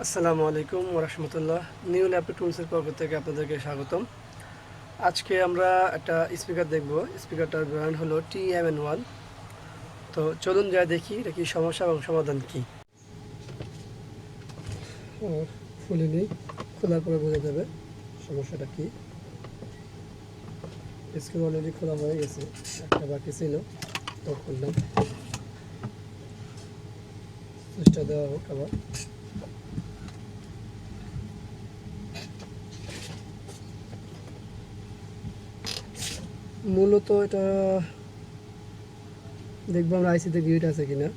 আসসালামু আলাইকুম ওয়া রাহমাতুল্লাহ। নিউ ল্যাপটপ টুলসের পক্ষ থেকে আপনাদেরকে স্বাগতম। আজকে আমরা একটা স্পিকার দেখব। স্পিকারটার ব্র্যান্ড হলো TMN1। তো চলুন যা দেখি এটা কি সমস্যা এবং সমাধান কি। খুলে নিই, খোলার পরে বোঝা যাবে সমস্যাটা কি। স্ক্রিন অলরেডি খোলা হয়ে গেছে, একটা বাকি ছিল, তো খুললাম। সুইচটা দেওয়া হোক আবার। মূলত এটা দেখবো আমরা আইসিতে গিট আছে কিনা।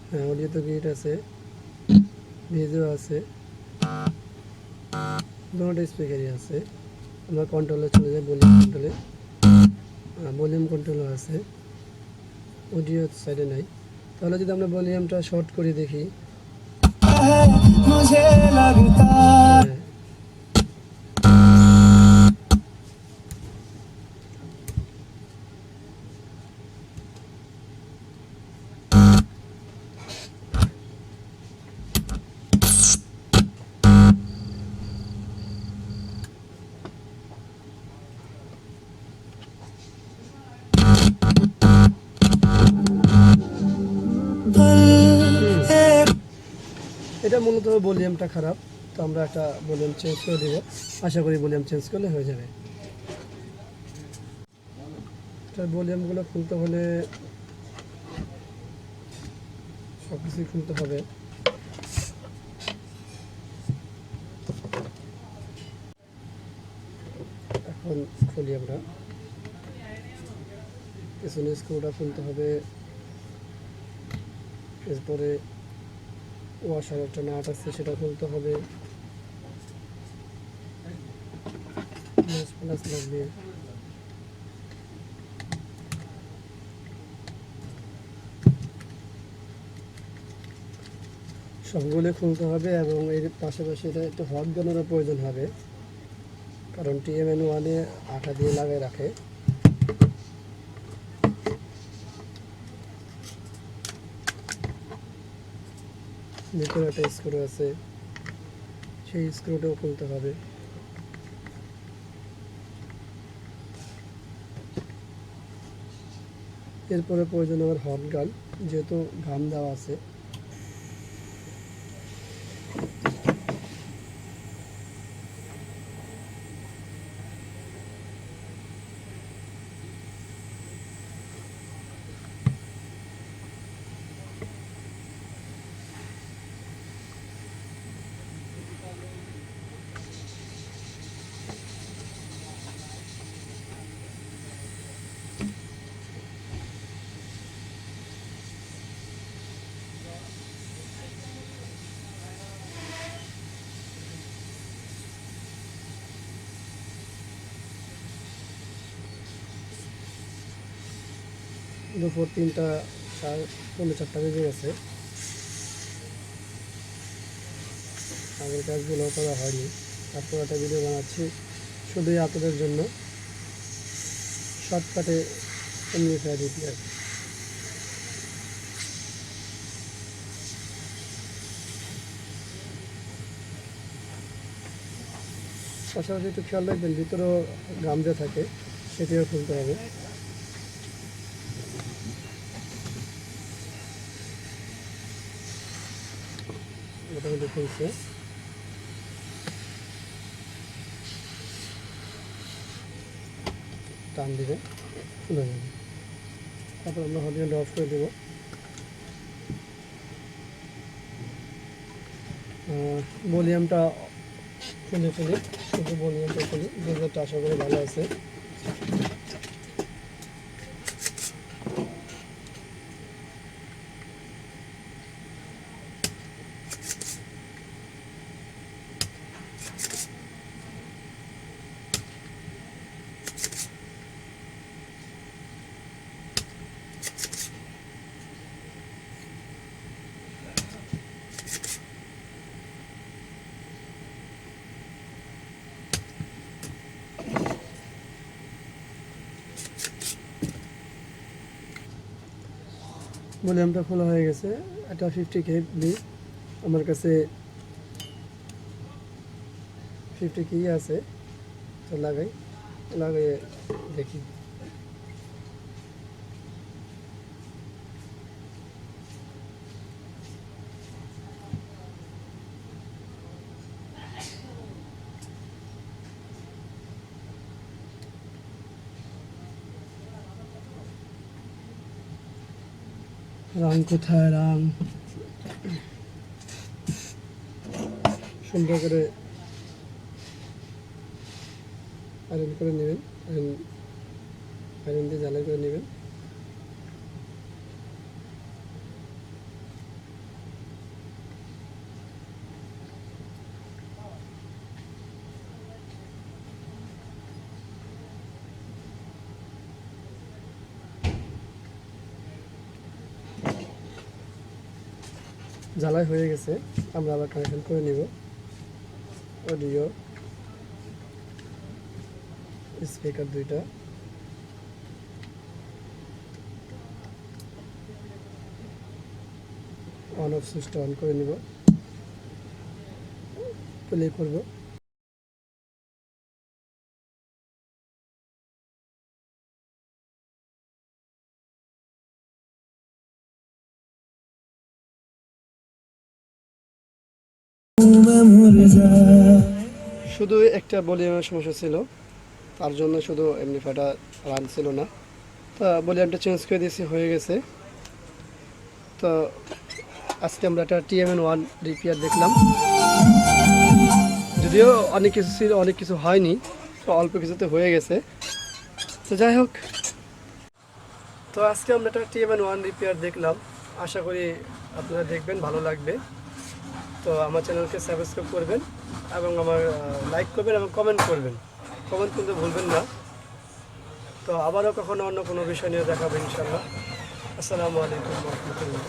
হ্যাঁ, অডিওতে গিট আছে, ভিডিও আছে, দুটো স্পিকারই আছে। আমরা কন্ট্রোলে চলে যাই, ভলিউম কন্ট্রোলে। ভলিউম কন্ট্রোলও আছে, অডিও সাইডে নাই। তাহলে যদি আমরা ভলিউমটা শর্ট করে দেখি, এটা মূলত ভলিউমটা খারাপ। তো আমরা একটা ভলিউম চেঞ্জ করে দেব, আশা করি ভলিউম চেঞ্জ করলে হয়ে যাবে। এটার ভলিউমগুলো খুলতে হলে সব কিছুই খুলতে হবে। এখন খুলি আমরা। পেছনে স্ক্রুটা খুলতে হবে, এরপরে ওয়াশার একটা নাট আছে সেটা খুলতে হবে, প্লাস লাগবে। সবগুলো খুলতে হবে এবং এর পাশাপাশি এটা একটু হট গানেরও প্রয়োজন হবে, কারণ TMN1-এ আঠা দিয়ে লাগাই রাখে। ভিতরে একটা স্ক্রু আছে, সেই স্ক্রুটাও খুলতে হবে। এরপরে প্রয়োজন আমার হট গান, যেহেতু ঘাম দেওয়া আছে। দুপুর 3টা 4:30 বেজে গেছে। আগের কাজগুলো করা হয়নি, তারপর একটা ভিডিও বানাচ্ছি শুধুই আপনাদের জন্য, শর্টকাটে এমনিফায়ার রিপেয়ার। পাশাপাশি একটু খেয়াল রাখবেন ভিতরেও গামজা থাকে, সেটিও খুলতে হবে। মোটামুটি খুলছে। টান দিবে, খুলে যাবে। তারপর আমরা হলিউড অফ করে দেবো। ভলিউমটা খুলে ফেলি, শুধু ভলিউমটা খুলি, যেটা আশা করি ভালো আছে। ভলিউমটা খোলা হয়ে গেছে। এটা 50 KB আমার কাছে 50 কি আছে, তো লাগাই দেখি। রাং কোথায় রাং? সুন্দর করে আয়রন করে নেবেন, আয়রন দিয়ে জ্বালাই করে নেবেন। জ্বালাই হয়ে গেছে, আমরা আবার কানেকশন করে নিব। অডিও স্পিকার দুইটা, অন অফ সুইচটা অন করে নিব, প্লে করব। শুধু একটা ভলিউমের সমস্যা ছিল, তার জন্য শুধু এমনি ফাটা রান ছিল না, তা ভলিউমটা চেঞ্জ করে দিয়েছি, হয়ে গেছে। তো আজকে আমরা একটা TMN1 রিপেয়ার দেখলাম, যদিও অনেক কিছু ছিল, অনেক কিছু হয়নি, তো অল্প কিছুতে হয়ে গেছে। তো যাই হোক, তো আজকে আমরা একটা TMN1 রিপেয়ার দেখলাম, আশা করি আপনারা দেখবেন, ভালো লাগবে। তো আমার চ্যানেলকে সাবস্ক্রাইব করবেন এবং আমার লাইক করবেন এবং কমেন্ট করবেন, কমেন্ট করতে ভুলবেন না। তো আবারও কখনো অন্য কোনো বিষয় নিয়ে দেখাবো ইনশাআল্লাহ। আসসালামু আলাইকুম ওয়া রাহমাতুল্লাহ।